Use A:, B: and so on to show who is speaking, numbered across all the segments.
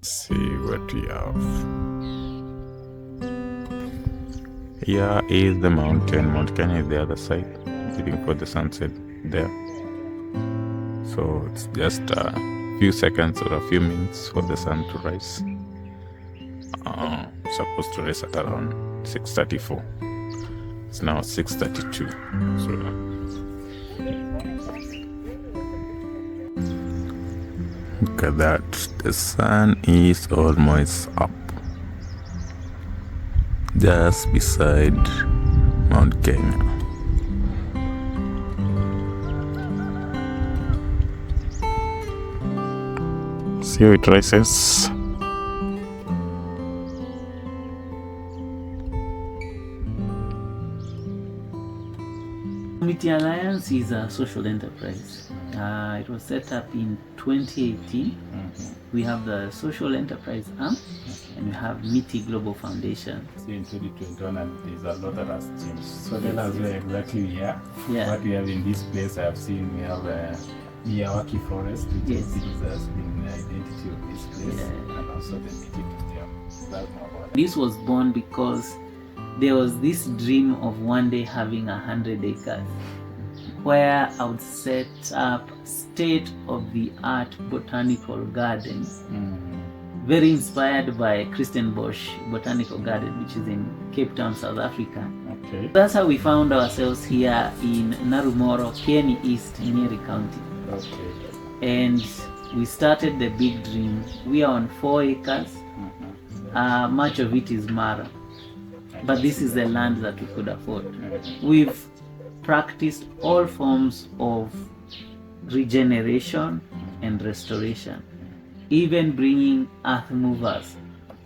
A: See what we have. Here is the mountain. Mount Kenya is the other side, waiting for the sunset there. So it's just a few seconds or a few minutes for the sun to rise. Supposed to rise at around 6:34. It's now 6:32. So look at that. The sun is almost up. Just beside Mount Kenya. See how it rises.
B: MITI Alliance is a social enterprise. It was set up in 2018. We have the social enterprise arm, and we have MITI Global Foundation.
C: In 2021, and there's a lot that has changed. So tell us where exactly we are.
B: Yeah.
C: What we have in this place, I have seen we have a Waiyaki forest, which
B: Yes.
C: has been the identity of this place,
B: Yeah.
C: and also the MITI Museum. That's more about it.
B: This was born because there was this dream of one day having 100 acres where I would set up state-of-the-art botanical garden, very inspired by Christian Bosch Botanical Garden, which is in Cape Town, South Africa.
C: Okay.
B: That's how we found ourselves here in Naro Moru, Nyeri East, Nyeri County.
C: Okay.
B: And we started the big dream. We are on 4 acres. Much of it is Mara, but this is the land that we could afford. We've practiced all forms of regeneration and restoration, even bringing earth movers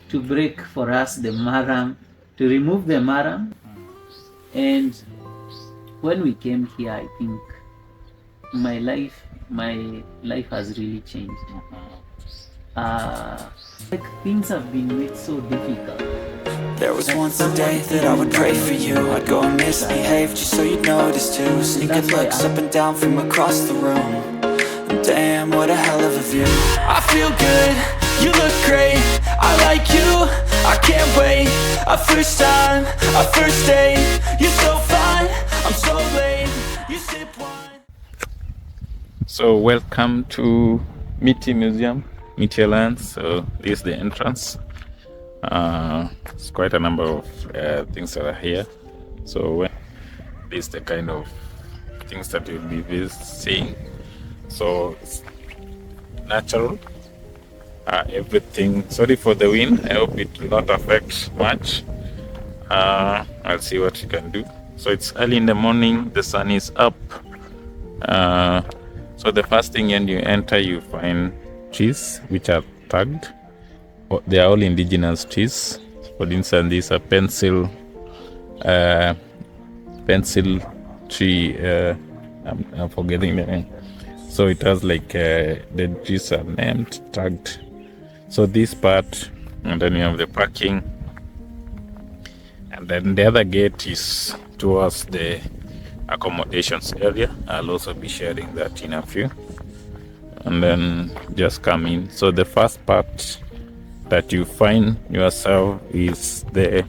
B: to break for us the maram, to remove the maram. And when we came here, I think my life has really changed. Like things have been made so difficult.
D: There was once a day that I would pray for you. I'd go and misbehave just so you'd notice too. Sneaking looks up and down from across the room. And damn, what a hell of a view. I feel good, you look great. I like you, I can't wait. A first time, a first date. You're so fine, I'm so late. You sip wine.
A: So welcome to MITI Museum, MITI Alliance. So this is the entrance. It's quite a number of things that are here. So this is the kind of things that you'll be seeing. So it's natural. Everything. Sorry for the wind. I hope it will not affect much. I'll see what you can do. So it's early in the morning. The sun is up. So the first thing when you enter, you find trees which are tagged. They are all indigenous trees. For instance, these are pencil tree. I'm forgetting the name. So it has like the trees are named, tagged. So this part, and then you have the parking, and then the other gate is towards the accommodations area. I'll also be sharing that in a few, and then just come in. So the first part that you find yourself is the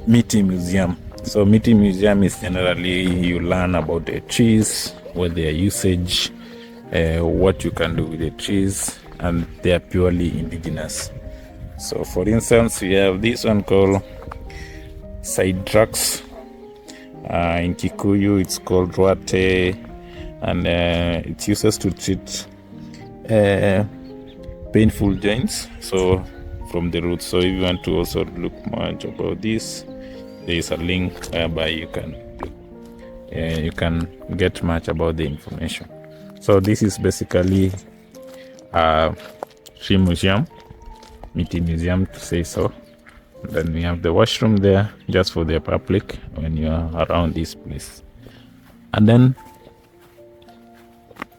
A: MITI Museum. So MITI Museum is generally you learn about the trees, what their usage, what you can do with the trees, and they are purely indigenous. So for instance, we have this one called side tracks. In Kikuyu it's called Rwate, and it uses to treat painful joints, so from the roots. So if you want to also look much about this, there is a link whereby you can get much about the information. So this is basically a tree museum, MITI Museum to say so. And then we have the washroom there just for the public when you are around this place. And then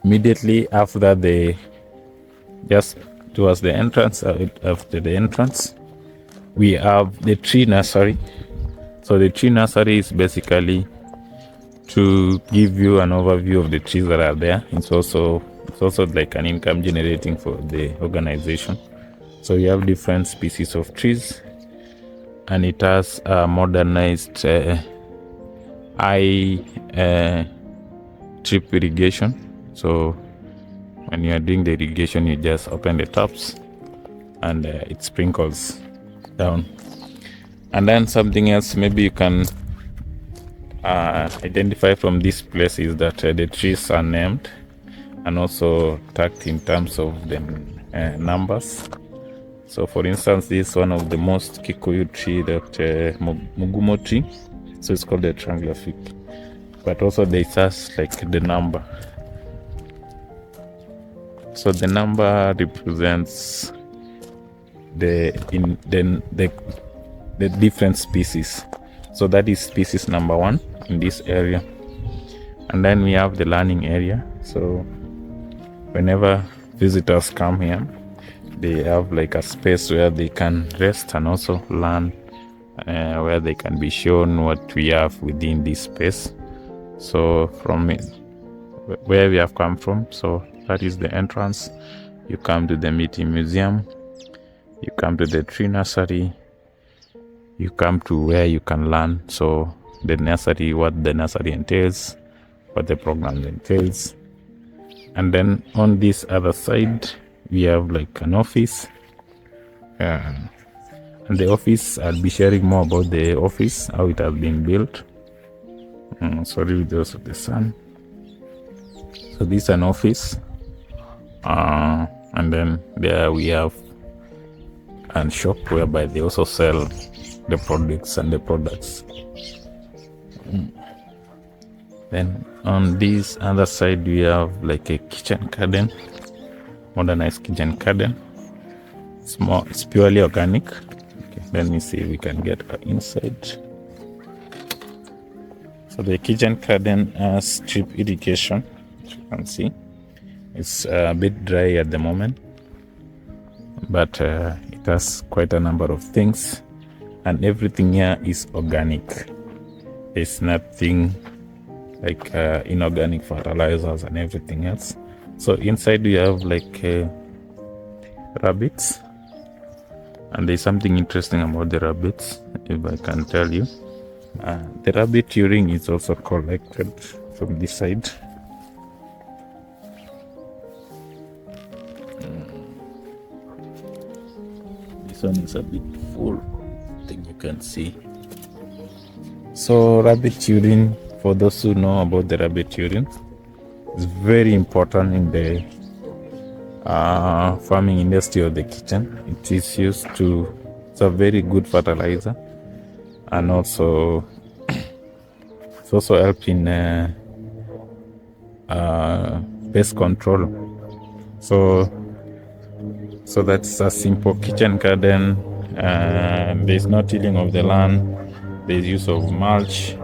A: immediately after just towards the entrance, after the entrance, we have the tree nursery. So the tree nursery is basically to give you an overview of the trees that are there. It's also It's also like an income generating for the organization. So you have different species of trees, and it has modernized high drip irrigation. So when you are doing the irrigation, you just open the taps and it sprinkles down. And then something else maybe you can identify from this place is that the trees are named and also tagged in terms of the numbers. So for instance, this is one of the most Kikuyu tree, that Mugumo tree. So it's called the triangular fig. But also they has like the number. So the number represents the different species. So that is species number 1 in this area. And then we have the learning area. So whenever visitors come here, they have like a space where they can rest and also learn, where they can be shown what we have within this space. So from where we have come from, so that is the entrance. You come to the MITI Museum, you come to the tree nursery, you come to where you can learn. So the nursery, what the nursery entails, what the program entails. And then on this other side, we have like an office. And the office, I'll be sharing more about the office, how it has been built. Sorry, with those of the sun. So this is an office. And then there we have a shop whereby they also sell the products and the products. Then on this other side, we have like a kitchen garden, modernized kitchen garden. It's purely organic. Okay, let me see if we can get inside. So the kitchen garden has drip irrigation, as you can see. It's a bit dry at the moment, but it has quite a number of things, and everything here is organic. There's nothing like inorganic fertilizers and everything else. So inside we have like rabbits, and there's something interesting about the rabbits, if I can tell you. The rabbit urine is also collected from this side. This one is a bit full, I think you can see. So rabbit urine, for those who know about the rabbit urine, is very important in the farming industry of the kitchen. It is used to, it's a very good fertilizer, and also it's also help in pest control. So that's a simple kitchen garden. There's no tilling of the land. There's use of mulch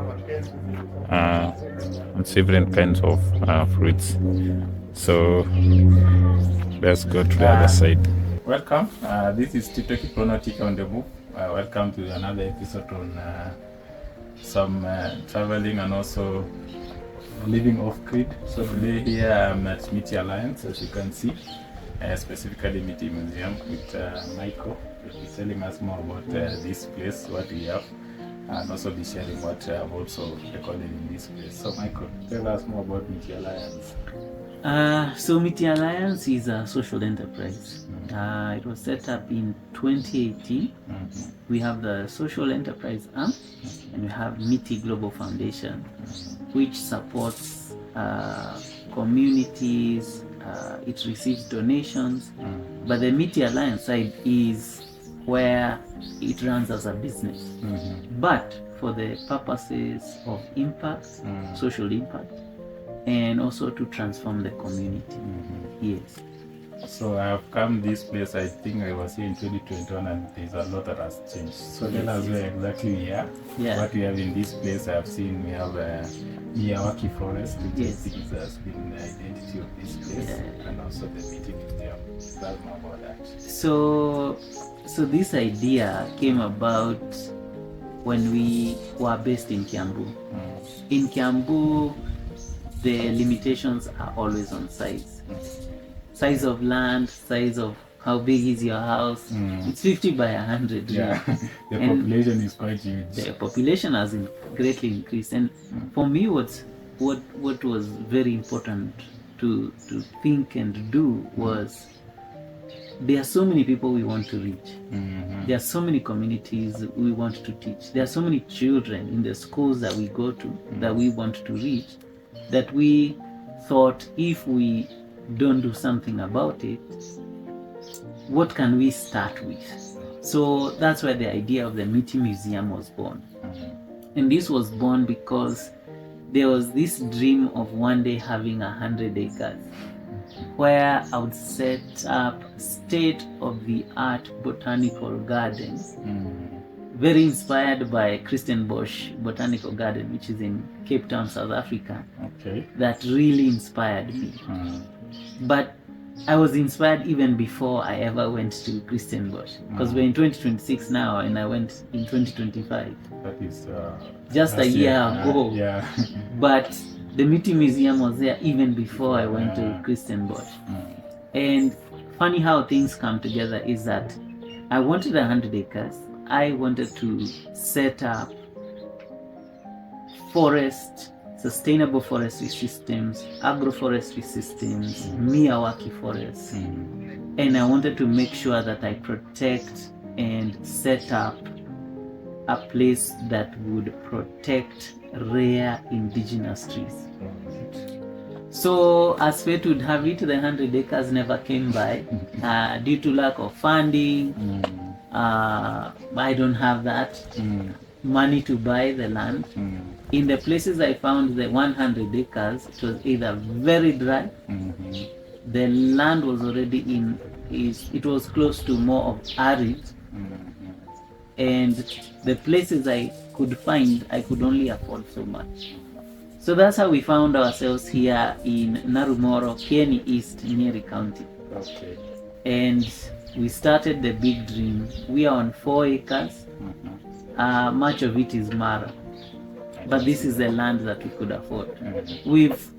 A: and several kinds of fruits. So let's go to the other side.
C: Welcome. This is Tito Kipronotic on the move. Welcome to another episode on some traveling and also living off grid. So today here I'm at MITI Alliance, as you can see, specifically MITI Museum with Michael. He'll be telling us more about this place, what we have, and also be sharing what I've also recorded in this place. So Michael, tell us more about MITI Alliance.
B: So MITI Alliance is a social enterprise. It was set up in 2018. We have the social enterprise arm, and we have MITI Global Foundation, which supports communities. It receives donations, but the MITI Alliance side is where it runs as a business. But for the purposes of impact, social impact, and also to transform the community. Yes.
C: So I have come this place, I think I was here in 2021, and there's a lot that has changed. So tell us where exactly we are. What we have in this place. I have seen we have Waiyaki forest, which I think has been the identity of this place, and also the MITI Museum. Tell me about that.
B: So this idea came about when we were based in Kiambu. In Kiambu, the limitations are always on size. Size of land, size of how big is your house. It's 50 by 100.
C: Yeah, the
B: And
C: population is quite huge.
B: the population has greatly increased, and for me, what was very important to think and do was, there are so many people we want to reach. There are so many communities we want to teach. There are so many children in the schools that we go to that we want to reach, that we thought, if we don't do something about it, what can we start with? So that's where the idea of the MITI Museum was born. And this was born because there was this dream of one day having 100 acres where I would set up state-of-the-art botanical garden, very inspired by Christenbosch Botanical Garden, which is in Cape Town, South Africa.
C: Okay.
B: That really inspired me. But I was inspired even before I ever went to Christenbosch, because we're in 2026 now, and I went in 2025.
C: That is
B: just a year ago.
C: Yeah.
B: But the MITI Museum was there even before I went to Christenbosch. And funny how things come together is that I wanted 100 acres. I wanted to set up sustainable forestry systems, agroforestry systems, Miyawaki forests. And I wanted to make sure that I protect and set up a place that would protect rare indigenous trees. So as fate would have it, the 100 acres never came by due to lack of funding. I don't have that money to buy the land. In the places I found the 100 acres, it was either very dry, the land was already it was close to more of arid, and the places I could find, I could only afford so much. So that's how we found ourselves here in Naro Moru, Kieni East, Nyeri County.
C: Okay.
B: And we started the big dream. We are on 4 acres. Much of it is Mara, but this is the land that we could afford. We've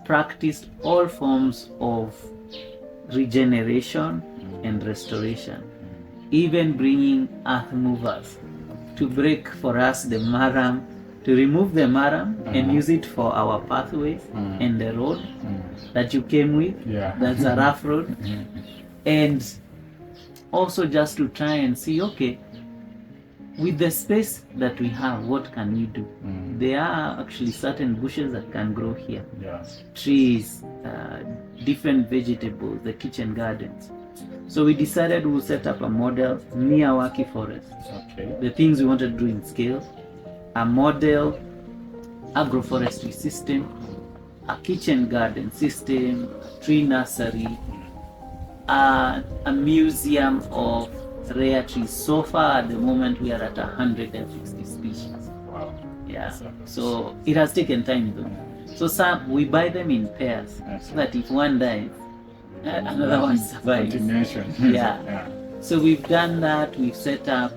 B: practiced all forms of regeneration and restoration, even bringing earth movers to break for us the maram, to remove the maram and use it for our pathways and the road that you came with. That's a rough road. And also just to try and see, okay, with the space that we have, what can we do? There are actually certain bushes that can grow here. Trees, different vegetables, the kitchen gardens. So we decided we'll set up a model Miyawaki forest. The things we wanted to do in scale, a model agroforestry system, a kitchen garden system, a tree nursery, a museum of rare trees. So far at the moment we are at 160 species.
C: Wow.
B: Yeah. So it has taken time though. So some we buy them in pairs so that if one dies, another one survives.
C: Continuation.
B: Yeah. So we've done that. We've set up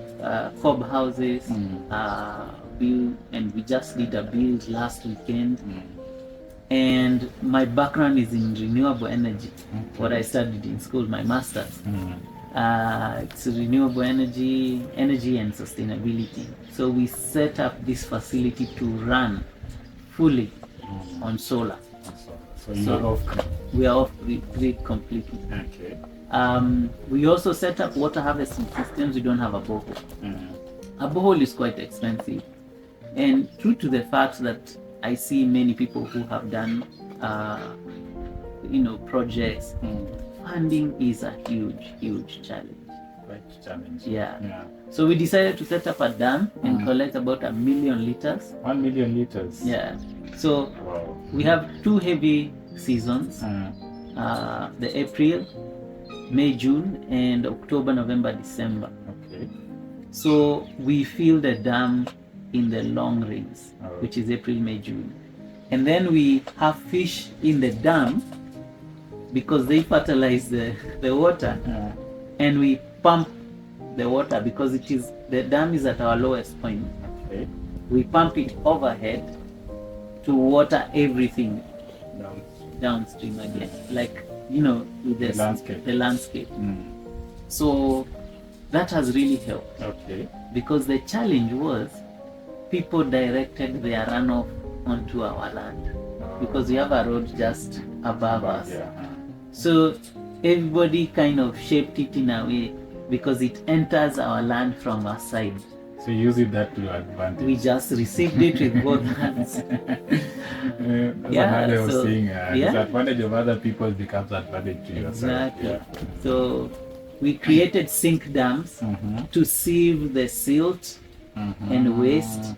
B: cob houses, and we just did a build last weekend. And my background is in renewable energy. What I studied in school, my master's. It's renewable energy and sustainability. So we set up this facility to run fully on solar.
C: So you are off grid.
B: We are off grid completely.
C: Okay.
B: We also set up water harvesting systems. We don't have a borehole. A borehole is quite expensive, and true to the fact that I see many people who have done projects, funding is a huge challenge.
C: Quite challenging.
B: Yeah. So we decided to set up a dam and collect about 1 million liters.
C: 1 million liters.
B: Yeah. So we have 2 heavy seasons, the April, May, June, and October, November, December.
C: Okay.
B: So we fill the dam in the long rains, which is April, May, June. And then we have fish in the dam because they fertilize the water, and we pump the water because the dam is at our lowest point.
C: Okay.
B: We pump it overhead to water everything downstream again, like with
C: The landscape.
B: the landscape. So that has really helped.
C: Okay.
B: Because the challenge was people directed their runoff onto our land because we have a road just above us.
C: Yeah.
B: So everybody kind of shaped it in a way because it enters our land from our side.
C: So you use that to your advantage.
B: We just received it with both hands.
C: That's
B: Yeah,
C: another way of
B: so-
C: saying
B: yeah.
C: disadvantage of other people becomes advantage to yourself.
B: Exactly.
C: Yeah.
B: So we created sink dams to sieve the silt and waste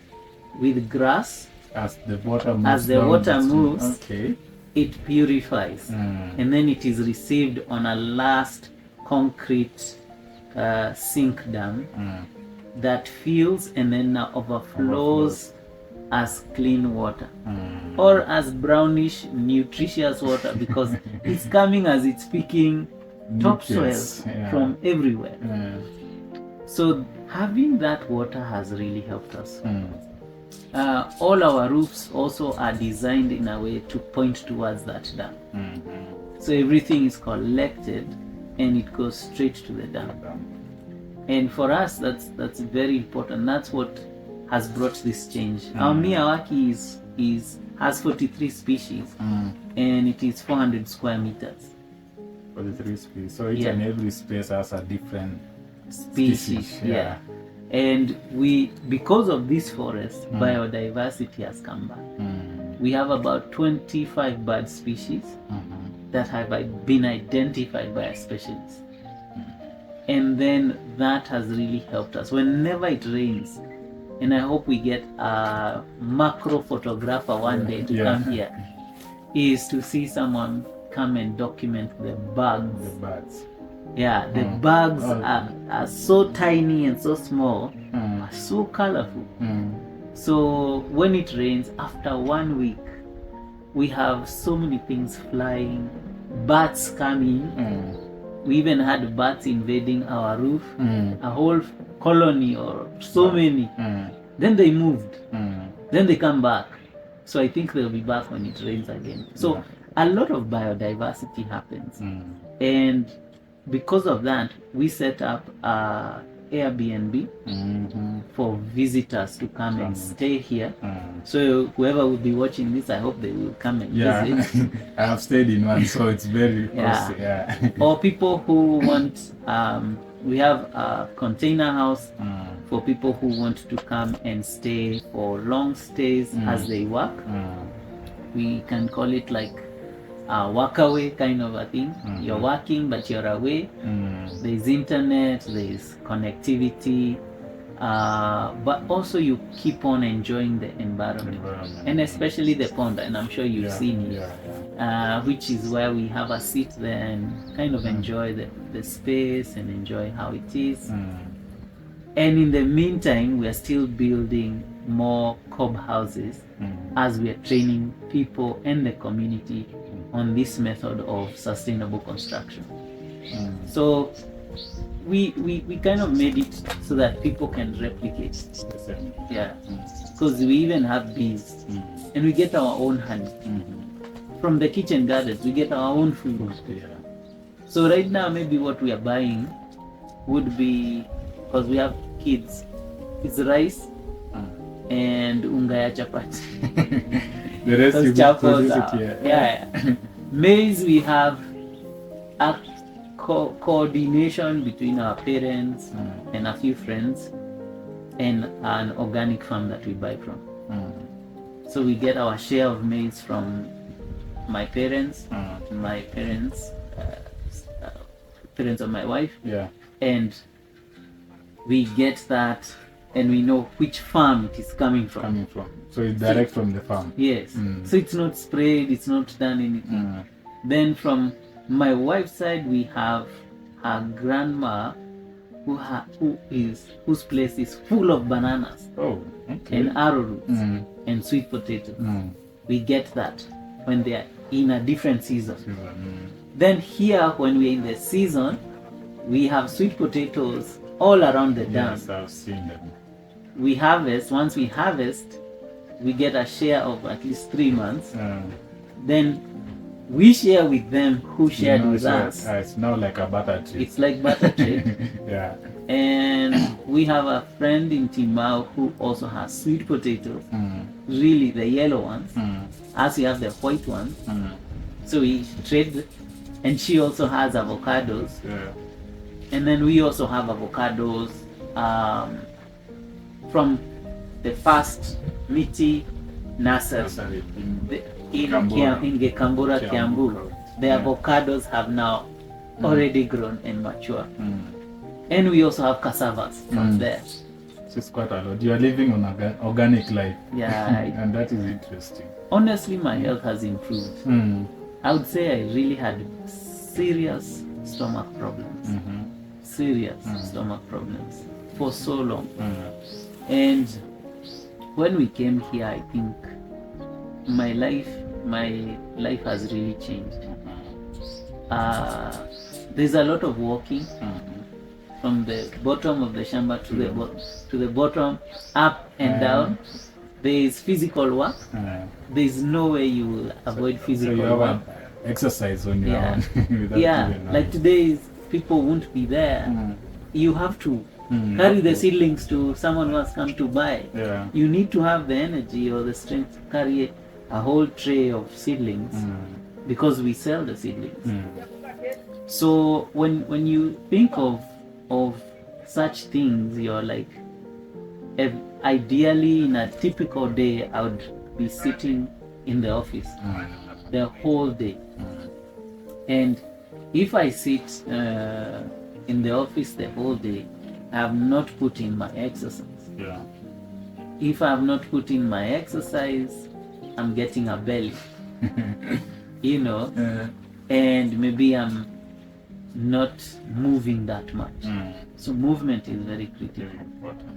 B: with grass.
C: As the water moves.
B: As the
C: down
B: water
C: the stream.
B: moves,
C: Okay.
B: it purifies. And then it is received on a last concrete sink dam that fills and then overflows as clean water or as brownish nutritious water because it's coming as it's picking topsoil
C: Nutrients, yeah.
B: from everywhere. So having that water has really helped us. All our roofs also are designed in a way to point towards that dam. So everything is collected and it goes straight to the dam. And for us, that's very important. That's what has brought this change. Our Waiyaki has 43 species and it is 400 square meters.
C: For the 3 species. So each
B: Yeah.
C: and every space has a different
B: Species, yeah. And because of this forest, biodiversity has come back. We have about 25 bird species that have been identified by a specialist. And then that has really helped us. Whenever it rains, and I hope we get a macro photographer one day to come here, is to see someone come and document the bugs.
C: The birds.
B: Yeah, the bugs are so tiny and so small, so colorful. So when it rains, after 1 week, we have so many things flying, bats coming. We even had bats invading our roof, a whole colony or so many. Then they moved. Then they come back. So I think they'll be back when it rains again. So a lot of biodiversity happens. And because of that, we set up Airbnb for visitors to come and stay here. So whoever will be watching this, I hope they will come and visit.
C: I have stayed in one, so it's very close.
B: Or people who want, we have a container house for people who want to come and stay for long stays as they work. We can call it like a work away kind of a thing. You're working but you're away. There's internet, there's connectivity, but also you keep on enjoying the environment. And especially the pond, and I'm sure you've seen it, which is where we have a seat there and kind of enjoy the space and enjoy how it is. And in the meantime, we are still building more cob houses as we are training people and the community on this method of sustainable construction. So we kind of made it so that people can replicate. Yeah, because we even have bees and we get our own honey. From the kitchen gardens, we get our own food. So right now, maybe what we are buying would be, because we have kids, it's rice and unga ya chapati.
C: The rest you produce it here.
B: Yeah. Maize, we have a coordination between our parents and a few friends and an organic farm that we buy from. So we get our share of maize from my parents, parents of my wife, and we get that and we know which farm it is coming from.
C: So it's direct from the farm.
B: Yes. So it's not sprayed, it's not done anything. Then from my wife's side, we have her grandma whose place is full of bananas and arrowroots and sweet potatoes. We get that when they are in a different season. Then here, when we're in the season, we have sweet potatoes all around the dam.
C: Yes, I've seen them.
B: We harvest. Once we harvest, we get a share of at least 3 months. Then we share with them who shared with
C: so
B: us.
C: it's now like a butter tree.
B: It's like butter trade.
C: Yeah.
B: And we have a friend in Timau who also has sweet potatoes, really the yellow ones, as we have the white ones. So we trade, and she also has avocados.
C: Yeah.
B: And then we also have avocados from the first MITI nursery in Gekambura, Kiambu. The avocados have now already grown and mature. And we also have cassavas from there.
C: So it's quite a lot. You are living on organic life.
B: Yeah.
C: And that is interesting.
B: Honestly, my health has improved. I would say I really had serious stomach problems. Serious stomach problems for so long. And when we came here, I think my life has really changed. There's a lot of walking from the bottom of the shamba to the bottom, up and down. There is physical work. There's no way you will avoid physical
C: so you
B: work.
C: have exercise on your own.
B: Like today, people won't be there. You have to carry the seedlings to someone who has come to buy. You need to have the energy or the strength to carry a whole tray of seedlings because we sell the seedlings. So when you think of such things, you're like, ideally in a typical day, I would be sitting in the office the whole day. And if I sit in the office the whole day, I have not put in my exercise. If I have not put in my exercise, I'm getting a belly, you know, and maybe I'm not moving that much. So movement is very critical.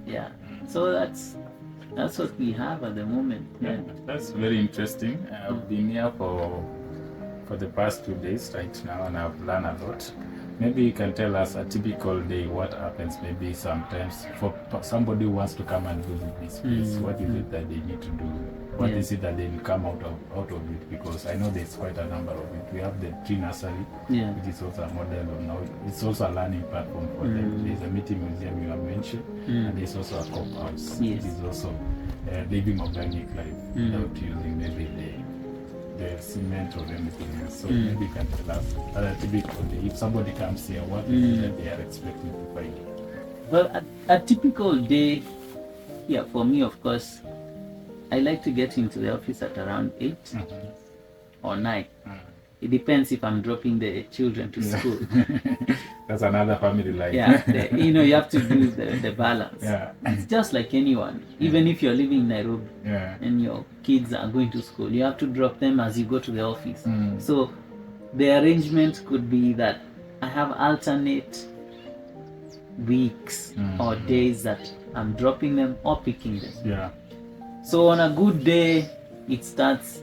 B: Yeah. So that's what we have at the moment.
C: That's very interesting. I've been here for the past 2 days right now, and I've learned a lot. Maybe you can tell us a typical day, what happens maybe sometimes for somebody who wants to come and visit this place. What is it that they need to do? What is it that they will come out of it? Because I know there's quite a number of it. We have the tree nursery, which is also a model of now. It's also a learning platform for them. There's a MITI museum you have mentioned, and there's also a cop house. It is also living organic life without using maybe the cement or anything else. So maybe you can tell us a typical day. If somebody comes here, what is it that they are expecting to find?
B: Well, a typical day, for me, of course, I like to get into the office at around 8 or 9. It depends if I'm dropping the children to school.
C: That's another family life.
B: You have to do the balance. It's just like anyone. Even if you're living in Nairobi and your kids are going to school, you have to drop them as you go to the office. So the arrangement could be that I have alternate weeks or days that I'm dropping them or picking them. So on a good day, it starts,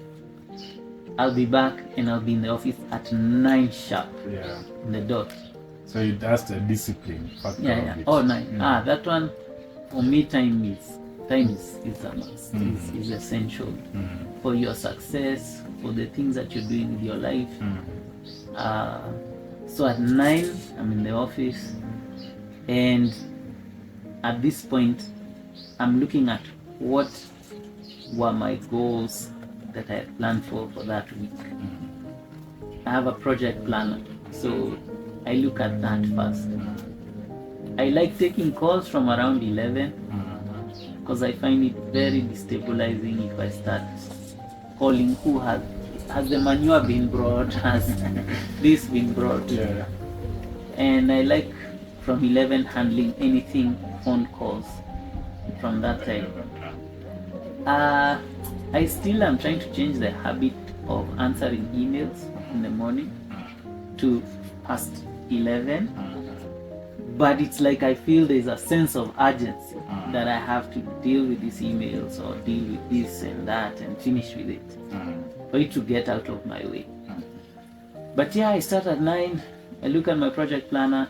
B: I'll be back and I'll be in the office at 9 sharp in the dot.
C: So that's the discipline factor of it.
B: Oh, 9. That one, for me, time is a must. Is essential for your success, for the things that you're doing with your life. So at 9, I'm in the office, and at this point, I'm looking at what were my goals that I had planned for that week. I have a project planner, so I look at that first. I like taking calls from around 11 because I find it very destabilizing if I start calling who has the manure been brought, has this been brought. And I like from 11 handling anything, phone calls from that time. I still am trying to change the habit of answering emails in the morning to past 11, but it's like I feel there's a sense of urgency that I have to deal with these emails or deal with this and that and finish with it for it to get out of my way. But I start at 9, I look at my project planner,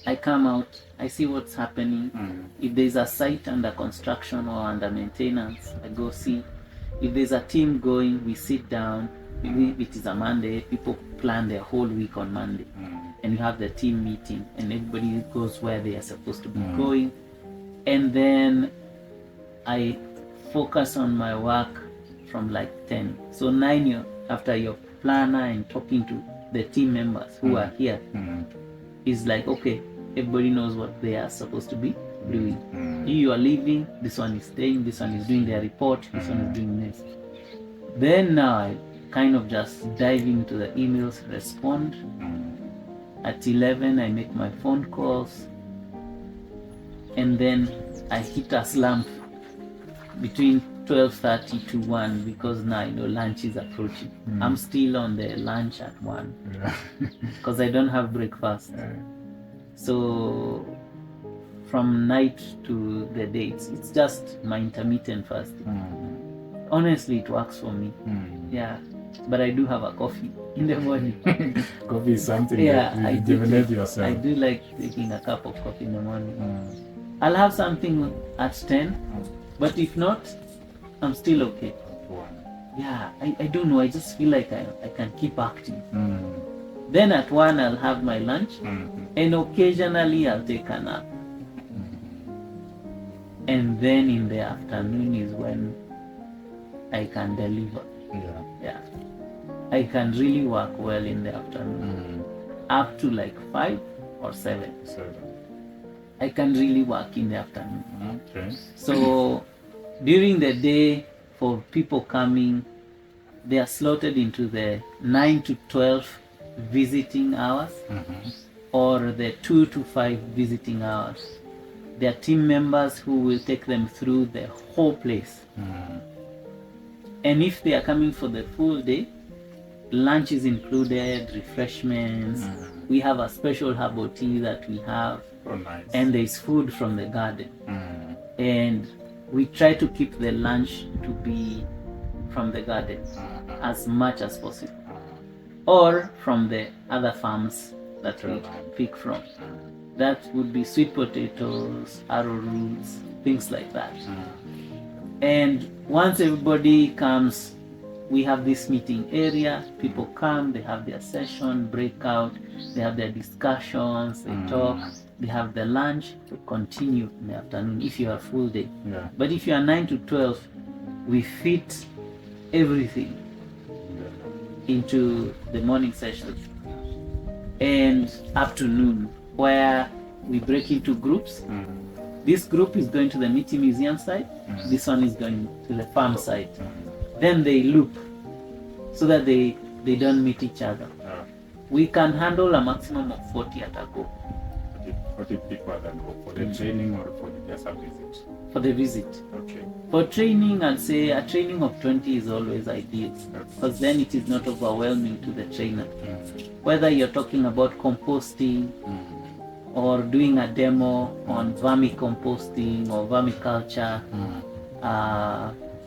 B: I come out, I see what's happening. If there's a site under construction or under maintenance, I go see. If there's a team going, we sit down, Maybe if it is a Monday, people plan their whole week on Monday. And you have the team meeting and everybody goes where they are supposed to be going. And then I focus on my work from like 10. So 9 after your planner and talking to the team members who are here is like, okay, everybody knows what they are supposed to be doing. You are leaving, this one is staying, this one is doing their report, this one is doing this. Then now I kind of just dive into the emails, respond. At 11 I make my phone calls, and then I hit a slump between 12:30 to 1 because now I know lunch is approaching. I'm still on the lunch at 1 because I don't have breakfast. So from night to the day, it's just my intermittent fasting. Honestly, it works for me. Yeah, but I do have a coffee in the morning.
C: Coffee is something
B: Yeah,
C: that
B: I
C: you
B: do.
C: rejuvenate yourself.
B: I do like taking a cup of coffee in the morning. I'll have something at 10, but if not, I'm still okay. Yeah, I don't know. I just feel like I can keep acting. Then at 1, I'll have my lunch, and occasionally I'll take a nap. And then in the afternoon is when I can deliver. Yeah. I can really work well in the afternoon. Up to like 5 or 7. I can really work in the afternoon.
C: Okay.
B: So during the day, for people coming, they are slotted into the 9 to 12 visiting hours or the 2 to 5 visiting hours. There are team members who will take them through the whole place. And if they are coming for the full day, lunch is included, refreshments. We have a special herbal tea that we have.
C: Oh, nice.
B: And there is food from the garden. And we try to keep the lunch to be from the garden as much as possible, or from the other farms that we pick from. That would be sweet potatoes, arrowroots, things like that. And once everybody comes, we have this meeting area. People come, they have their session, breakout, they have their discussions, they talk, they have the lunch, to continue in the afternoon if you are full day. But if you are 9 to 12, we fit everything into the morning session and up to noon, where we break into groups. This group is going to the MITI Museum site, this one is going to the farm site. Then they loop so that they don't meet each other. We can handle a maximum of 40 at a go.
C: 40 people that go for the training or for just a visit?
B: For the visit.
C: Okay.
B: For training, I'd say a training of 20 is always ideal, because then it is not overwhelming to the trainer. Whether you're talking about composting or doing a demo on vermicomposting or vermiculture,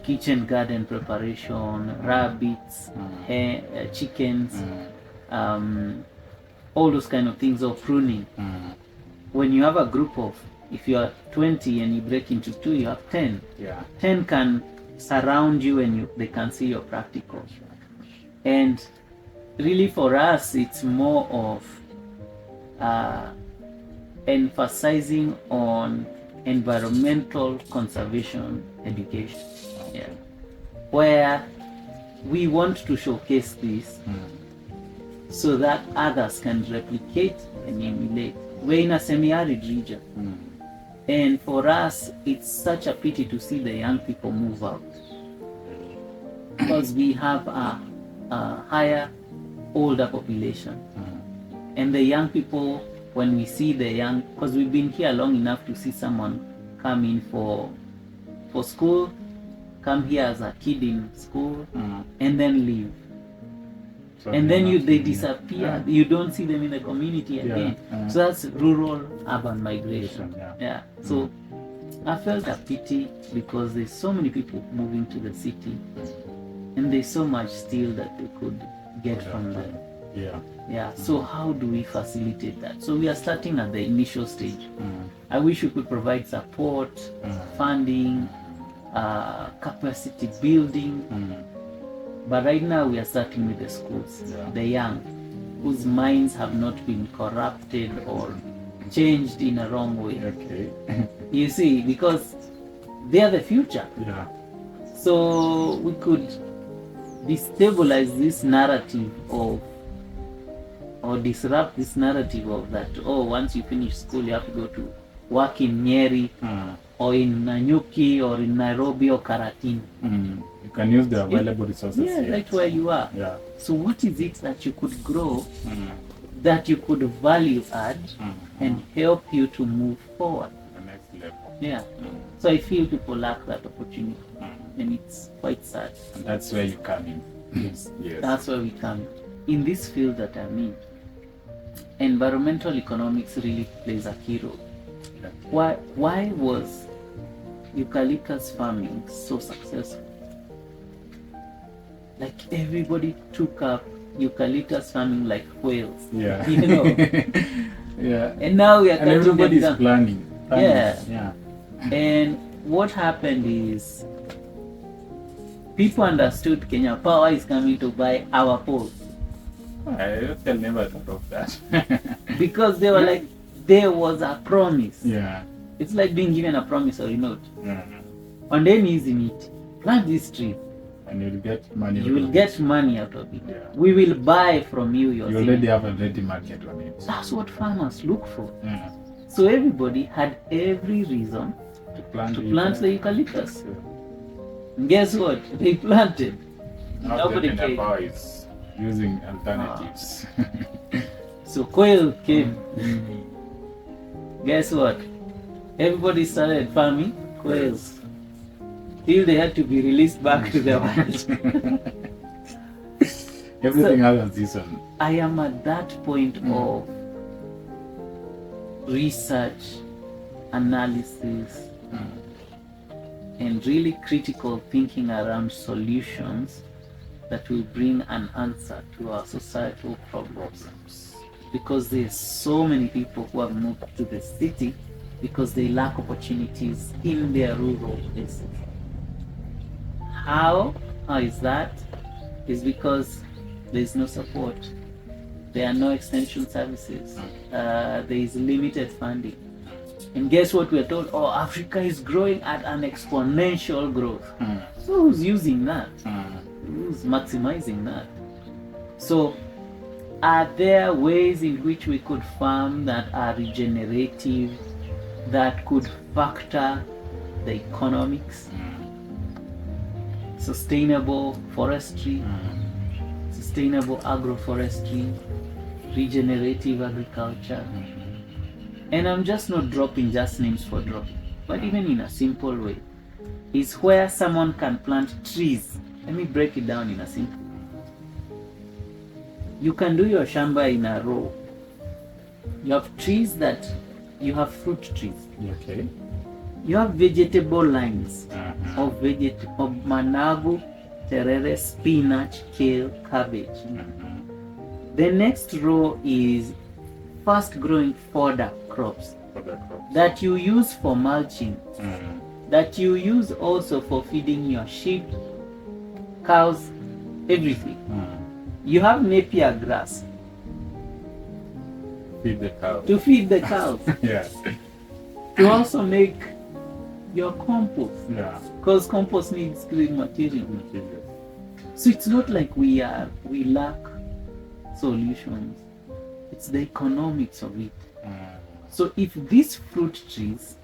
B: kitchen garden preparation, rabbits, chickens, all those kind of things, or pruning. When you have a group of, if you are 20 and you break into 2, you have 10. 10 can surround you and they can see your practical. And really for us, it's more of emphasizing on environmental conservation education. Where we want to showcase this so that others can replicate and emulate. We're in a semi-arid region, and for us it's such a pity to see the young people move out, because we have a higher older population, and the young people, when we see the young, because we've been here long enough to see someone come in for school, come here as a kid in school, and then leave. So and then they disappear. You don't see them in the community again. So that's rural-urban migration. So I felt a pity, because there's so many people moving to the city, and there's so much still that they could get from there. So how do we facilitate that? So we are starting at the initial stage. I wish we could provide support, funding, capacity building, But right now we are starting with the schools,
C: Yeah.
B: the young, whose minds have not been corrupted or changed in a wrong way.
C: Okay.
B: You see, because they are the future.
C: Yeah.
B: So we could destabilize this narrative of, or disrupt this narrative of that, oh, once you finish school, you have to go to work in Nyeri, or in Nanyuki, or in Nairobi, or Karatin.
C: You can use the available resources.
B: Yeah,
C: here.
B: right where you are.
C: Yeah.
B: So what is it that you could grow, that you could value add, and help you to move forward?
C: The next level.
B: Yeah. So I feel people lack that opportunity, and it's quite sad.
C: And that's where you come in. Yes.
B: That's where we come in this field that I'm in. Environmental economics really plays a key role.
C: Okay.
B: Why was eucalyptus farming so successful? Like everybody took up eucalyptus farming like whales.
C: Yeah.
B: You know.
C: Yeah.
B: And now we are
C: And
B: cutting
C: everybody's
B: them down.
C: planning.
B: Yeah.
C: Yeah.
B: And what happened is people understood Kenya Power is coming to buy our poles.
C: I never thought of that.
B: Because they were like, there was a promise.
C: Yeah.
B: It's like being given a promissory note.
C: Mhm.
B: On them easy meat, plant this tree,
C: And you'll get money.
B: you will
C: out of
B: get
C: it.
B: money out of it.
C: Yeah.
B: We will buy from you your
C: You
B: seed.
C: already have a ready market on it.
B: That's what farmers look for.
C: Yeah.
B: So everybody had every reason
C: To plant,
B: to plant the eucalyptus.
C: Yeah.
B: And guess what? They planted.
C: Now
B: Nobody
C: Kenya
B: came.
C: Power is using alternatives.
B: So quail came. Guess what? Everybody started farming quails. Till they had to be released back to the wild.
C: Everything has a season.
B: I am at that point of research, analysis, and really critical thinking around solutions that will bring an answer to our societal problems. Because there's so many people who have moved to the city because they lack opportunities in their rural places. How is that? Is because there's no support. There are no extension services. There is limited funding. And guess what we're told? Oh, Africa is growing at an exponential growth. So who's using that? Who's maximizing that? So are there ways in which we could farm that are regenerative, that could factor the economics? Sustainable forestry, sustainable agroforestry, regenerative agriculture. And I'm just not dropping just names for dropping, but even in a simple way, is where someone can plant trees. Let me break it down in a simple way. You can do your shamba in a row. You have trees that, you have fruit trees.
C: Okay.
B: You have vegetable lines of managu, terere, spinach, kale, cabbage. The next row is fast growing fodder crops that you use for mulching, that you use also for feeding your sheep, cows, everything. You have napier grass
C: Feed the cow.
B: to feed the cows,
C: Yeah.
B: to also make your compost,
C: Yeah.
B: because compost needs green material. So it's not like we lack solutions. It's the economics of it. So if these fruit trees,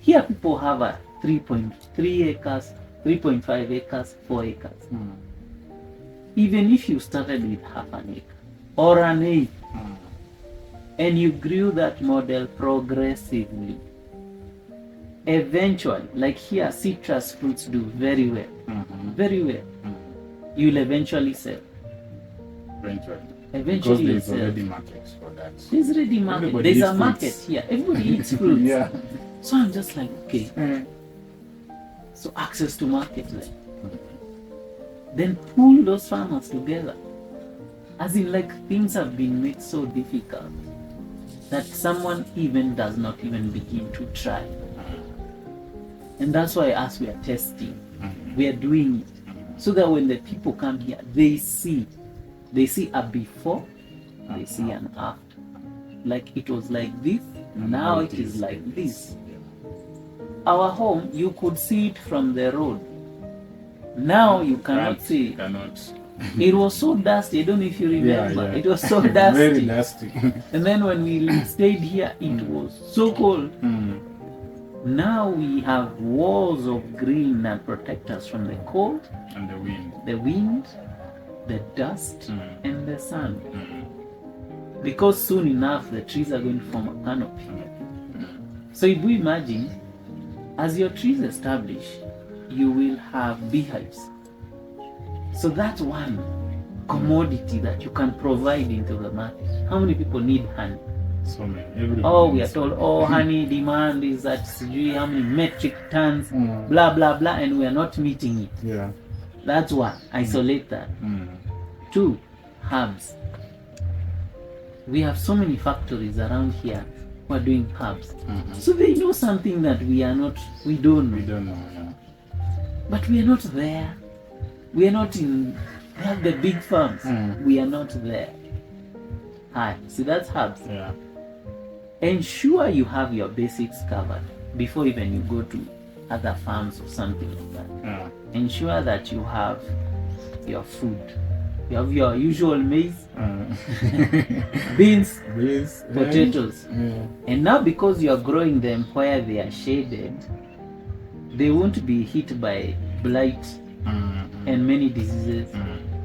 B: here people have a 3.3 acres, 3.5 acres, 4 acres. Even if you started with half an acre or an acre, and you grew that model progressively, eventually, like here, citrus fruits do very well, very well. You'll eventually sell. Eventually
C: Because
B: you'll
C: there's
B: sell.
C: already markets for that.
B: There's already market.
C: Everybody
B: There's a
C: eats
B: market
C: fruits.
B: here. Everybody eats fruits.
C: Yeah.
B: So I'm just like, okay. So access to market, like. Then pull those farmers together. As in, like, things have been made so difficult that someone even does not even begin to try. And that's why as we are testing, we are doing it. so that when the people come here, they see a before, they see an after. Like it was like this, now it is like this. Our home, you could see it from the road. Now you cannot see it.
C: Cannot.
B: It was so dusty. I don't know if you remember.
C: Yeah.
B: It was so dusty.
C: Very dusty.
B: And then when we stayed here, it was so cold. Now we have walls of green that protect us from the cold,
C: And the wind.
B: the dust, and the sun. Because soon enough, the trees are going to form a canopy. So if we imagine, as your trees establish, you will have beehives. So that's one commodity that you can provide into the market. How many people need honey?
C: So many. Everybody
B: Oh, we are
C: needs
B: told, honey demand is at how many metric tons, blah, blah, blah, and we are not meeting it.
C: Yeah.
B: That's one. Isolate that. 2, herbs. We have so many factories around here who are doing herbs. So they know something that we don't know.
C: We don't know. Yeah.
B: But we are not there. We are not in, they have the big farms. We are not there. Hi, see that's herbs.
C: Yeah.
B: Ensure you have your basics covered before even you go to other farms or something like that.
C: Yeah.
B: Ensure that you have your food. You have your usual maize, beans, potatoes.
C: Yeah.
B: And now because you are growing them where they are shaded, they won't be hit by blight and many diseases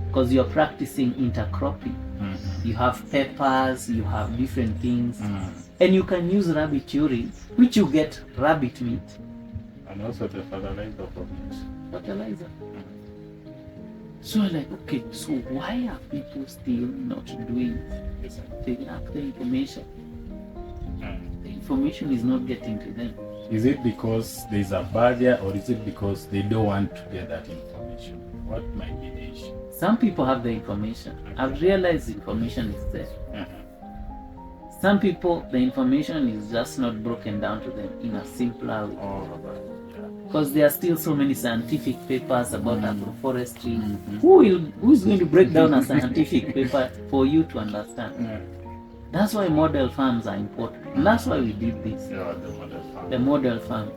B: because you're practicing intercropping. You have peppers, you have different things, and you can use rabbit urine, which you get rabbit meat.
C: And also the fertilizer for it.
B: Fertilizer. So like, okay, so why are people still not doing it? They lack the information. The information is not getting to them.
C: Is it because there's a barrier, or is it because they don't want to get that information? What might be the issue?
B: Some people have the information. I've realized the information is there.
C: Uh-huh.
B: Some people, the information is just not broken down to them in a simpler way.
C: Oh, right.
B: Because there are still so many scientific papers about agroforestry. Who is going to break down a scientific paper for you to understand?
C: Yeah.
B: That's why model farms are important. And that's why we did this.
C: Yeah, the model farm.
B: The model farm.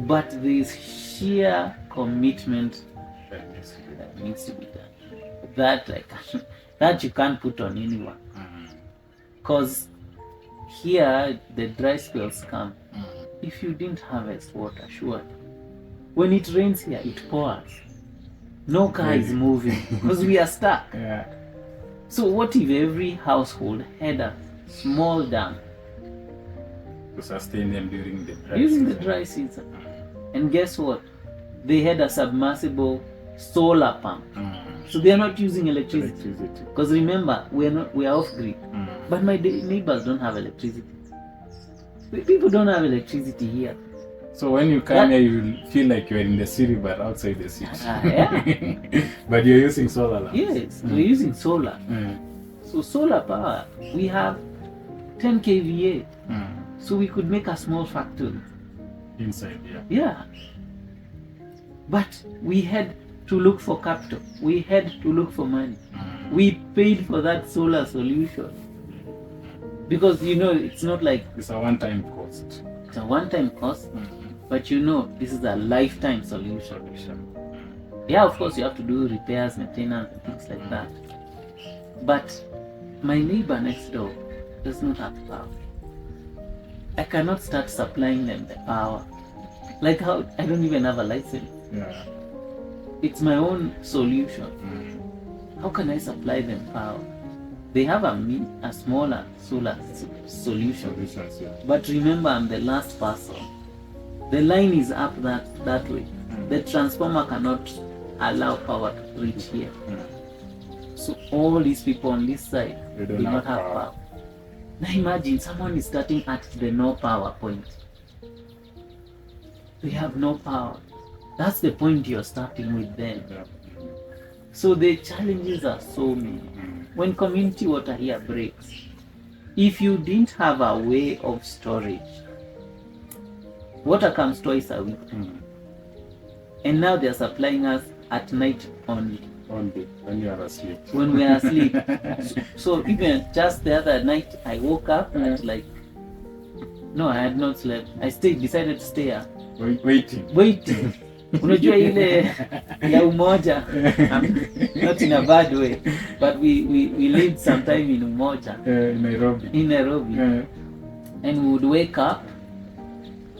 B: But there is sheer commitment
C: That needs to be done.
B: that needs to be done. That you can't put on anyone. Because here the dry spells come. If you didn't harvest water, sure. When it rains here, it pours. No car is moving because we are stuck.
C: Yeah.
B: So what if every household had a small dam
C: To sustain them during the dry
B: using the
C: season.
B: dry season? And guess what? They had a submersible solar pump. So they are not using electricity. Because remember, we are off grid. But my neighbors don't have electricity. People don't have electricity here.
C: So when you come here, you will feel like you're in the city, but outside the city.
B: Yeah.
C: But you're using solar lamps.
B: Yes, we're using solar. So solar power, we have 10 kVA. So we could make a small factory.
C: Inside, yeah.
B: Yeah. But we had to look for capital. We had to look for money. We paid for that solar solution. Because it's not like
C: It's a one-time cost.
B: it's a one-time cost, but this is a lifetime solution. Yeah, of course you have to do repairs, maintenance, and things like that. But my neighbor next door does not have power. I cannot start supplying them the power. Like how I don't even have a license.
C: Yeah.
B: It's my own solution. How can I supply them power? They have a smaller solar solution.
C: Solutions, yeah.
B: But remember, I'm the last person. The line is up that way. The transformer cannot allow power to reach here. So all these people on this side
C: They
B: do
C: don't
B: not
C: have
B: have
C: power.
B: power. Now imagine someone is starting at the no power point. They have no power. That's the point you're starting with them.
C: Yeah.
B: So the challenges are so many. When community water here breaks, if you didn't have a way of storage, water comes twice a week. And now they're supplying us at night only,
C: Only when you are asleep.
B: when we are asleep. So even just the other night, I woke up at like, no, I had not slept. I decided to stay up. Waiting. Unajua ile ya umoja. Not in a bad way, but we lived sometime in umoja.
C: In Nairobi.
B: And we would wake up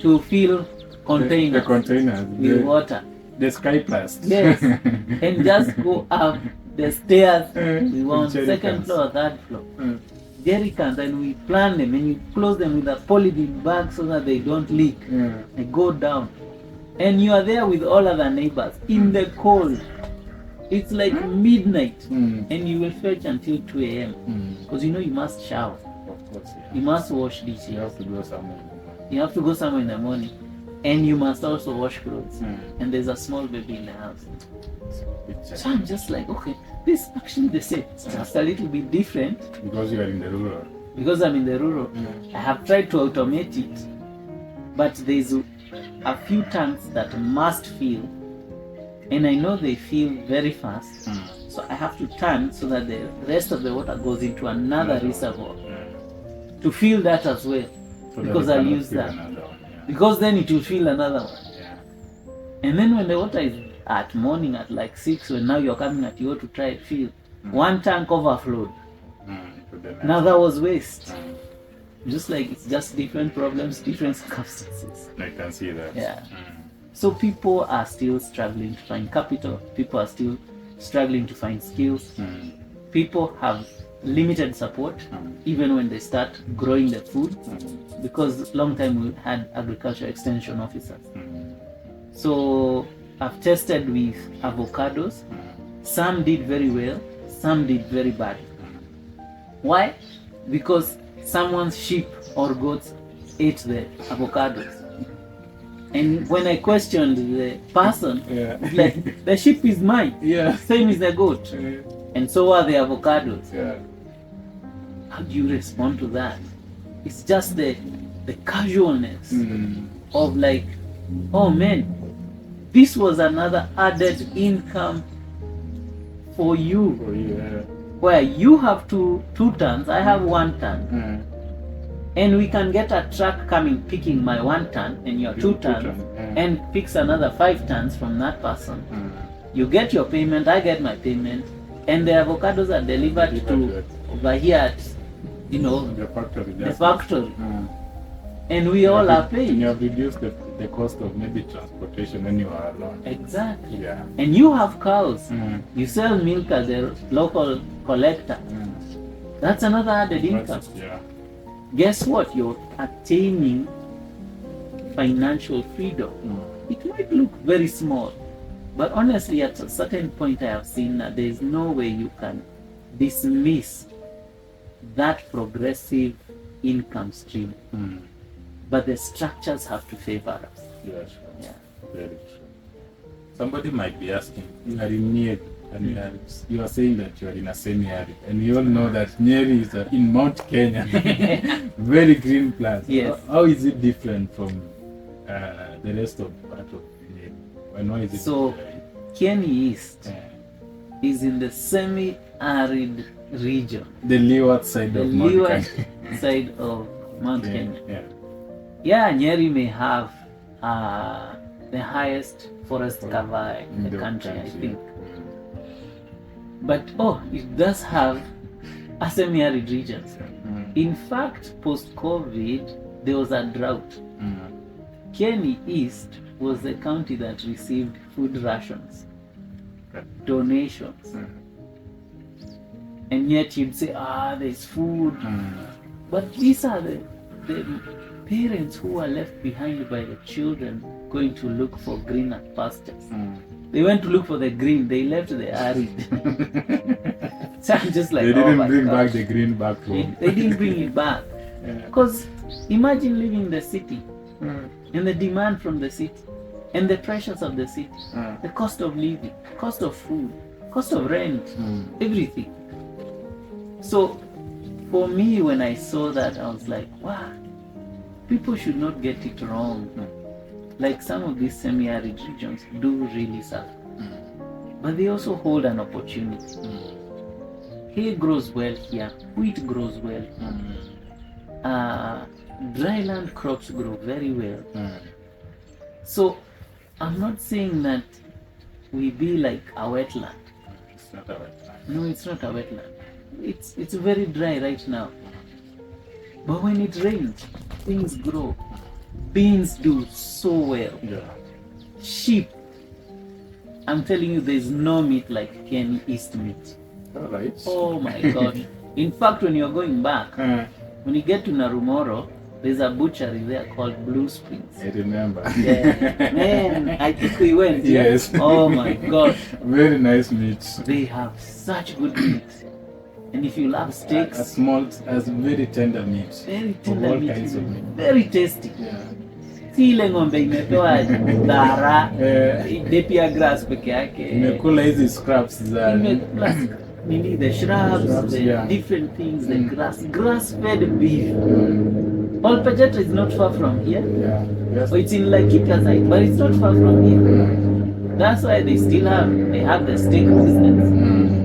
B: to fill containers,
C: The containers.
B: with water.
C: The sky plast.
B: Yes. And just go up the stairs. We were on
C: Jerry
B: second
C: cans.
B: floor, third floor. Jerry cans, and we plan them and we close them with a polythene bag so that they don't leak. They go down. And you are there with all other neighbors in the cold. It's like midnight, and you will fetch until 2 a.m. Because you know you must shower.
C: Of course, yeah.
B: You must wash dishes.
C: You have to go somewhere.
B: You have to go somewhere in the morning. And you must also wash clothes. And there's a small baby in the house. So I'm just like, okay, this is actually the same. It's just a little bit different.
C: Because you are in the rural.
B: Because I'm in the rural. I have tried to automate it. But there's a few tanks that must fill. And I know they fill very fast. So I have to turn so that the rest of the water goes into another reservoir. To fill that as well.
C: So
B: Because
C: that
B: I'll
C: you cannot
B: use
C: fill
B: that.
C: another one, yeah.
B: Because then it will fill another one.
C: Yeah.
B: And then when the water is at morning at like 6, when now you're coming at you to try it fill, one tank overflowed.
C: Put the
B: Now that was waste.
C: Mm.
B: Just like it's just different problems, different circumstances.
C: I can see that.
B: Yeah. So people are still struggling to find capital. People are still struggling to find skills. People have limited support even when they start growing the food, because long time we had agriculture extension officers. So I've tested with avocados. Some did very well, some did very bad. Why? Because someone's sheep or goats ate the avocados. And when I questioned the person, it's like, the sheep is mine, same as the goat, and so are the avocados. How do you respond to that? It's just the casualness of like, oh man, this was another added income for you, where you have two tons, I have 1 ton. And we can get a truck coming picking my 1 ton and your 2 tons and picks another 5 tons from that person. You get your payment, I get my payment, and the avocados are delivered to over here at, you know,
C: The factory.
B: the factory. And we all are paying.
C: And you have reduced the cost of maybe transportation when you are alone.
B: Exactly.
C: Yeah.
B: And you have cows. You sell milk at the local collector. That's another added income.
C: Yeah.
B: Guess what? You're attaining financial freedom. It might look very small, but honestly, at a certain point, I have seen that there is no way you can dismiss that progressive income stream. But the structures have to favor us.
C: Yeah, sure.
B: Yeah.
C: Very true. Somebody might be asking, you are in Nyeri, and you are saying that you are in a semi-arid, and we all know that Nyeri is in Mount Kenya, very green plants.
B: Yes.
C: How is it different from the rest of part of Nyeri? And why is it
B: So,
C: different?
B: Kieni East is in the semi-arid region,
C: The leeward side
B: the
C: of Mount
B: leeward
C: Kenya.
B: side of Mount Kenya.
C: Yeah.
B: Yeah, Nyeri may have the highest forest cover in the country, I think. But it does have a semi-arid region. In fact, post-COVID, there was a drought. Kieni East was the county that received food rations, donations. And yet you'd say, there's food. But these are the parents who are left behind by the children going to look for greener pastures. They went to look for the green, they left the arid. So I'm just like,
C: They didn't
B: my
C: bring
B: God.
C: back the green back home.
B: They didn't bring it back. Because imagine living in the city and the demand from the city and the pressures of the city, the cost of living, cost of food, cost of rent, everything. So for me, when I saw that, I was like, wow, people should not get it wrong. like some of these semi-arid regions do really suffer. But they also hold an opportunity. Hay grows well here, wheat grows well here. Dryland crops grow very well. So I'm not saying that we be like a wetland.
C: It's not a wetland.
B: No, it's not a wetland. It's very dry right now. But when it rains, things grow. Beans do so well.
C: Yeah.
B: Sheep. I'm telling you, there's no meat like Kenny East meat.
C: All right.
B: Oh my gosh. In fact, when you're going back, when you get to Naro Moru, there's a butchery there called Blue Springs.
C: I remember.
B: Yeah. Man, I think we went.
C: Yes.
B: Oh my gosh.
C: Very nice meat.
B: They have such good meat. And if you love steaks,
C: A small, as very tender meat.
B: very
C: Of
B: tender
C: all
B: meat,
C: kinds of meat.
B: very tasty.
C: Yeah.
B: Si ile ng'ombe imetoa dhara,
C: Eh.
B: depia grass peke yake.
C: Imekula hizi scraps za
B: Imekula nini, the shrubs, the
C: yeah.
B: different things, the grass-fed beef. Olpejeta is not far from here.
C: yeah. Yes.
B: So it's in Laikipia side, but it's not far from here. That's why they have the steak business.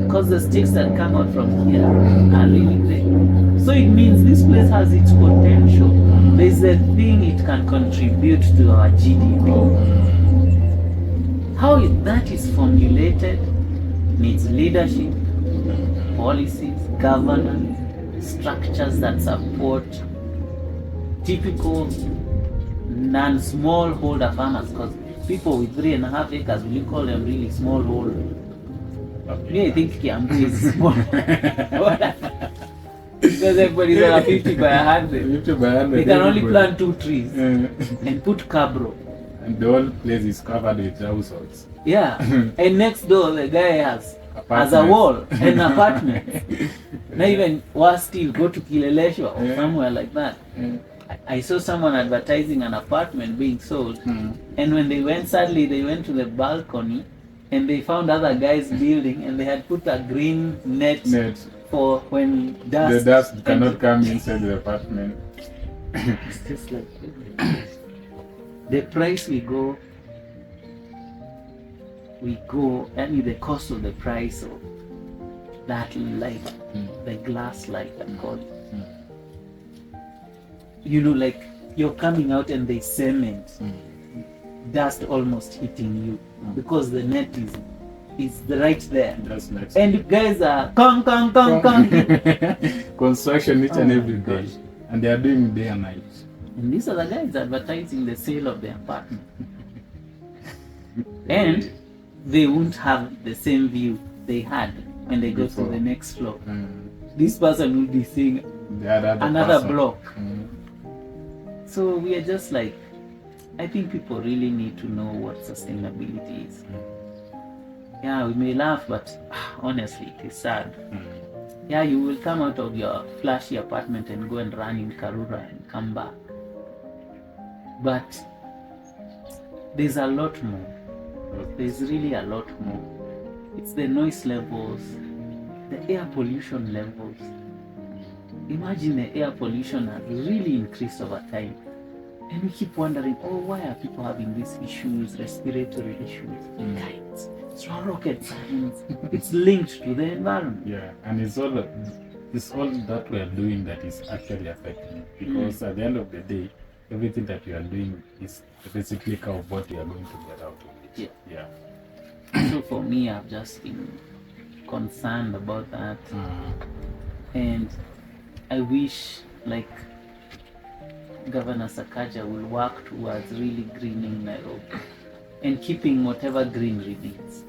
B: Because the steaks that come out from here are really great. So it means this place has its potential. There's a thing it can contribute to our GDP. How that is formulated needs leadership, policies, governance, structures that support typical non-smallholder farmers, because people with 3.5 acres, will you call them really smallholder?
C: Okay.
B: Me, I think Kiambu is small. Because everybody's on a 50 by 100.
C: 50 by 100,
B: They can only
C: everybody.
B: plant 2 trees
C: Eh.
B: and put cabro.
C: And the whole place is covered with households.
B: Yeah. And next door, the guy has a
C: Apartments.
B: wall and apartment. Not even worse still, go to Kileleshwa or
C: Yeah.
B: somewhere like that.
C: Eh.
B: I saw someone advertising an apartment being sold.
C: Mm.
B: And when they went, sadly, they went to the balcony and they found other guys building, and they had put a green net
C: Net.
B: for when dust.
C: The dust cannot come inside the apartment.
B: It's just like the price we go, I mean the cost of the price of that light, the glass light I'm calling. You know, like you're coming out and there's cement, dust almost hitting you because the net is right there.
C: That's next.
B: And you guys are kong.
C: Construction each and
B: Oh my
C: every day.
B: gosh.
C: And they are doing day and night.
B: And these are the guys advertising the sale of their apartment. And they won't have the same view they had when they go to
C: Before.
B: the next floor. This person will be seeing
C: The other
B: another
C: person.
B: block.
C: Mm.
B: So we are just like, I think people really need to know what sustainability is. Yeah, we may laugh, but honestly, it is sad. Yeah, you will come out of your flashy apartment and go and run in Karura and come back. But there's a lot more. There's really a lot more. It's the noise levels, the air pollution levels. Imagine the air pollution has really increased over time. And we keep wondering, oh, why are people having these issues, respiratory issues? Guys, it's not rocket science. It's linked to the environment.
C: Yeah, and it's all that we are doing that is actually affecting it. Because at the end of the day, everything that you are doing is basically kind of what you are going to get out of it.
B: Yeah.
C: Yeah.
B: So for me, I've just been concerned about that. And I wish, like, Governor Sakaja will work towards really greening Nairobi and keeping whatever greenery needs.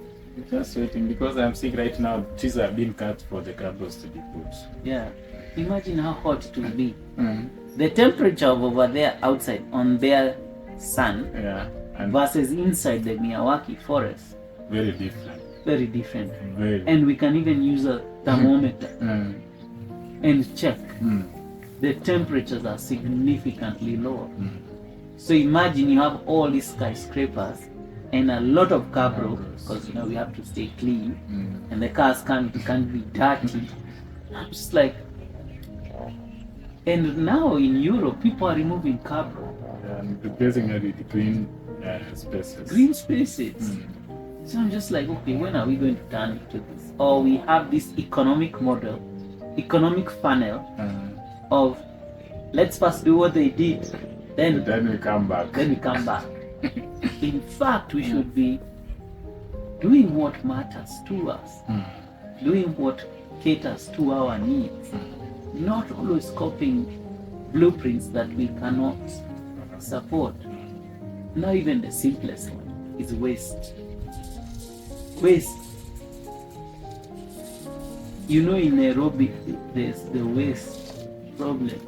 C: Just waiting, because I'm seeing right now trees are being cut for the cabros to be put.
B: Yeah. Imagine how hot it will be. The temperature of over there outside on their sun
C: Yeah, and
B: versus inside the Miyawaki forest,
C: very different.
B: very different.
C: Very.
B: And we can even use a thermometer and check. The temperatures are significantly lower. So imagine you have all these skyscrapers and a lot of cabro, because you know we have to stay clean, and the cars can't be dirty. I'm just like, and now in Europe people are removing cabro.
C: And replacing it with green spaces.
B: Green spaces. So I'm just like, okay, when are we going to turn to this? Or we have this economic model, economic funnel of let's first do what they did, then
C: we come back.
B: Then we come back. In fact, we should be doing what matters to us, doing what caters to our needs, not always copying blueprints that we cannot support. Not even the simplest one is waste. Waste. You know, in Nairobi, there's the waste problem.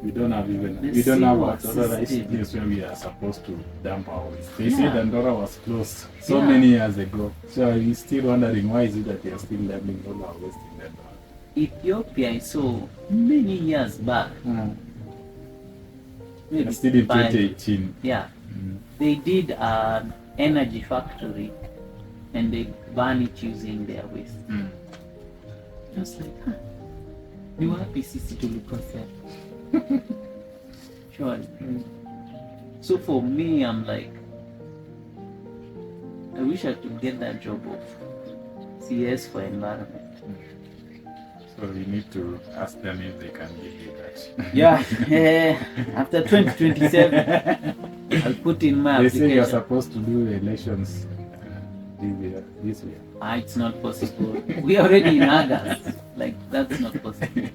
C: We don't have
B: The
C: we don't have
B: sewer
C: a authorized
B: system.
C: place where we are supposed to dump our waste. They
B: Yeah.
C: said Dandora was closed so
B: Yeah.
C: many years ago. So we're still wondering why is it that they are still dumping all our waste in Dandora.
B: Ethiopia, I saw many years back, maybe
C: Still in
B: 5,
C: 2018.
B: yeah, they did an energy factory and they burn it using their waste. Just like, ni wapi sisi tulikosea? Sure. So for me, I'm like, I wish I could get that job of CS for environment.
C: So we need to ask them if they can give you that.
B: Yeah, after 2027, I'll put in my
C: They say you're
B: application.
C: supposed to do the elections this year.
B: It's not possible. We're already in August. Like, that's not possible.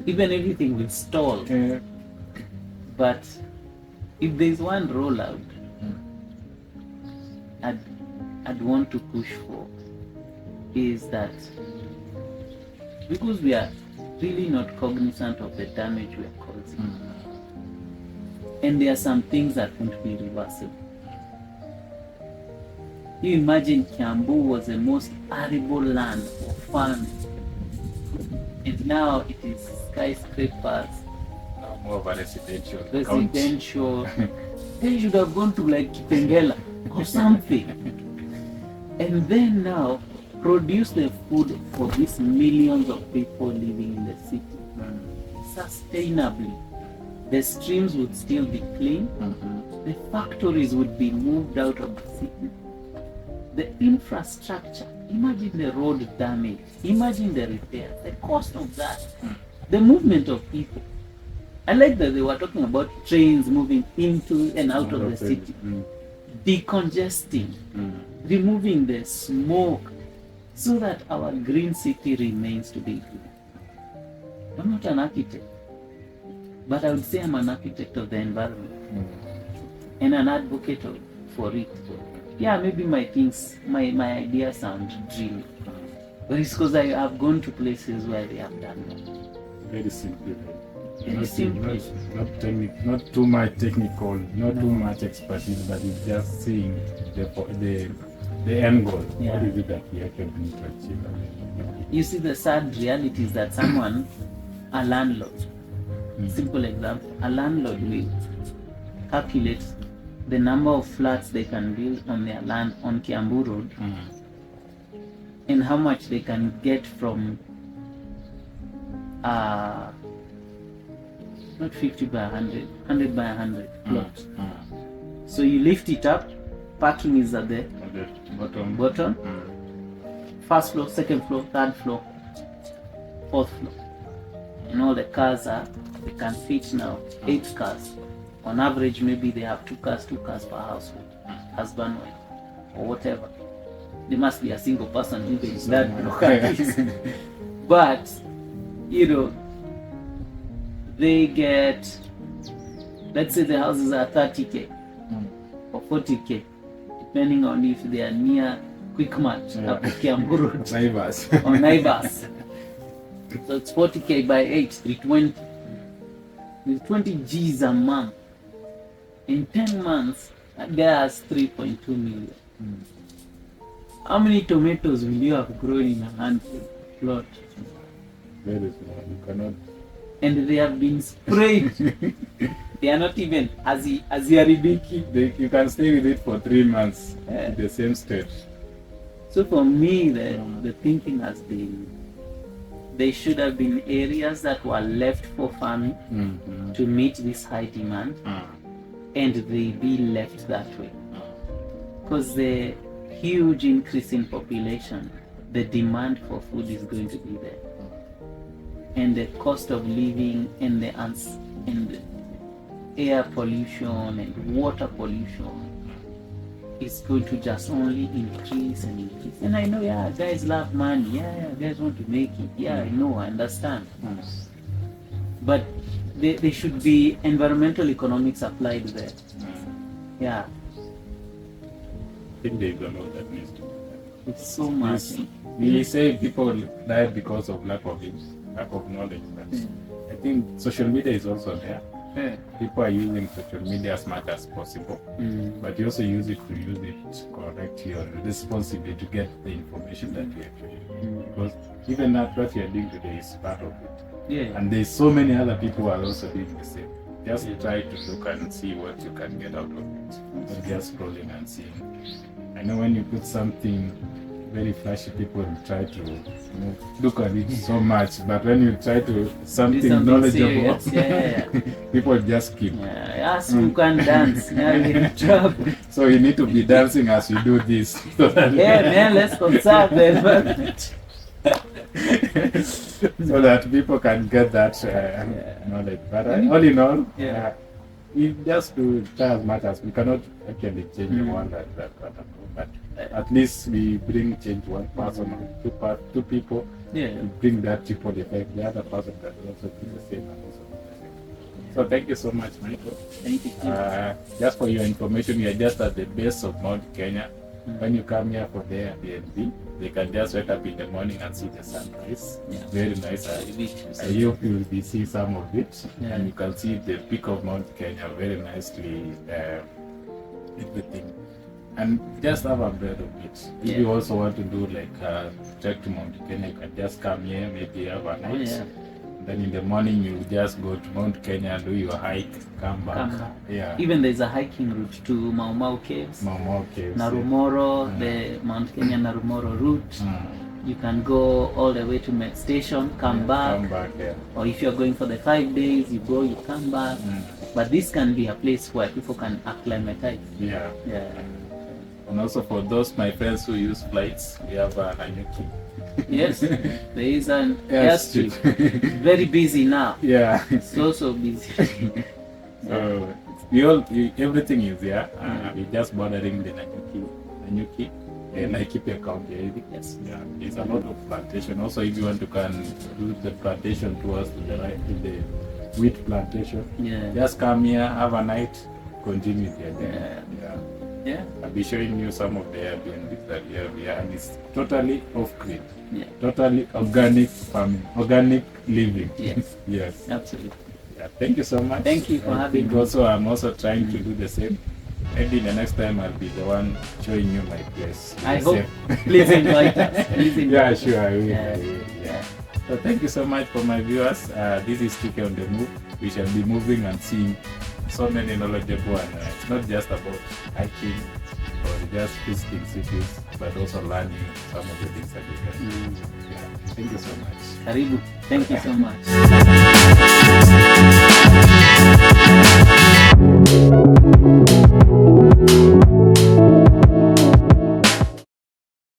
B: Even everything will stall. But if there's one rollout I'd want to push for is that because we are really not cognizant of the damage we are causing, and there are some things that won't be reversible. You imagine Kiambu was the most arable land for farming, and now it is skyscrapers,
C: Now more of a residential.
B: residential. They should have gone to like Kitengela or something, and then now produce the food for these millions of people living in the city sustainably. The streams would still be clean. The factories would be moved out of the city. The infrastructure, imagine the road damage, imagine the repairs, the cost of that, the movement of people. I like that they were talking about trains moving into and out of the city, decongesting, removing the smoke, so that our green city remains to be green. I'm not an architect, but I would say I'm an architect of the environment and an advocate for it. Yeah, maybe my ideas sound dreamy, but it's because I have gone to places where they have done that.
C: Very simple.
B: Very simple.
C: Not too much technical, not too much expertise, but it's just seeing the end goal.
B: Yeah.
C: What is it that we actually need to achieve?
B: You see, the sad reality is that someone, a landlord, simple example, a landlord will calculate the number of flats they can build on their land on Kiambu Road and how much they can get from not 50 by 100, 100 by 100 plot. So you lift it up, parking is at the bottom, first floor, second floor, third floor, fourth floor. And all the cars they can fit now 8 cars. On average, maybe they have 2 cars per household, husband, wife, or whatever. There must be a single person who is that block at least. But, you know, they get, let's say the houses are 30K or 40K, depending on if they are near Quickmart, Kiambu Road,
C: Neighbors.
B: or Naivas. So it's 40K by 8, 320. With 20 G's a month. In 10 months, that guy has 3.2 million. How many tomatoes will you have grown in a handful plot?
C: Very small. You cannot.
B: And they have been sprayed. They are not even as aridiki.
C: You can stay with it for 3 months
B: Yeah.
C: in the same state.
B: So for me, the thinking has been, there should have been areas that were left for farming to meet this high demand. and they be left that way. Because the huge increase in population, the demand for food is going to be there. And the cost of living and the air pollution and water pollution is going to just only increase and increase. And I know, yeah, guys love money. Yeah, guys want to make it. Yeah, I know, I understand. But there should be environmental economics applied there. Yeah.
C: I think there's a lot that needs to be done.
B: It's so much.
C: We say people die because of lack of knowledge, but I think social media is also there.
B: Yeah.
C: People are using social media as much as possible, but you also use it correctly or responsibly to get the information that you actually need. Because even that what you are doing today is part of it.
B: Yeah.
C: And there's so many other people who are also doing the same. Just try to look and see what you can get out of it. Not just scrolling and seeing. I know when you put something very flashy, people will try to look at it so much, but when you try to something knowledgeable, people just skip.
B: Yes, you can dance. Now you're in trouble.
C: So you need to be dancing as you do this. So that
B: Man, let's conserve the environment.
C: so that people can get that knowledge. But all in all, we just do try as much as we cannot actually change the world but at least we bring change one person or two people. We bring that triple effect. The other person can also do the same and also do the same. So thank you so much, Michael.
B: Thank you.
C: Just for your information, we are just at the base of Mount Kenya. When you come here for the Airbnb, they can just wake up in the morning and see the sunrise. Very nice. I hope you will be seeing some of it, and you can see the peak of Mount Kenya very nicely. Everything, and just have a bed of it. If you also want to do like trek to Mount Kenya, you can just come here, maybe have a night. Then in the morning you just go to Mount Kenya, do your hike, come back.
B: Even there's a hiking route to Mau Mau Caves. Naro Moru, the Mount Kenya Naro Moru route. You can go all the way to Met Station, come back. Or if you're going for the 5 days, you go, you come back. But this can be a place where people can acclimatize.
C: And also for those my friends who use flights, we have Nanyuki.
B: Yes, there is an airstrip. Very busy now. So busy.
C: So everything is there. We're just bordering the Nanyuki and Laikipia County. There's a lot of plantation. Also, if you want to can do the plantation towards to the right, to the wheat plantation, just come here, have a night, continue there. I'll be showing you some of the Airbnb that we have here, and it's totally off-grid, totally organic farming, organic living. Yes,
B: absolutely.
C: Thank you so much.
B: Thank you for having me.
C: Also, I'm also trying to do the same. Maybe the next time I'll be the one showing you my place.
B: I hope. Please invite us.
C: Yeah, sure, I will. So thank you so much for my viewers. This is TK on the Move. We shall be moving and seeing so many knowledgeable, and it's not just about hiking or just visiting cities, but also learning some of the things that you can do. Thank you so much.
B: Karibu. Thank you so much.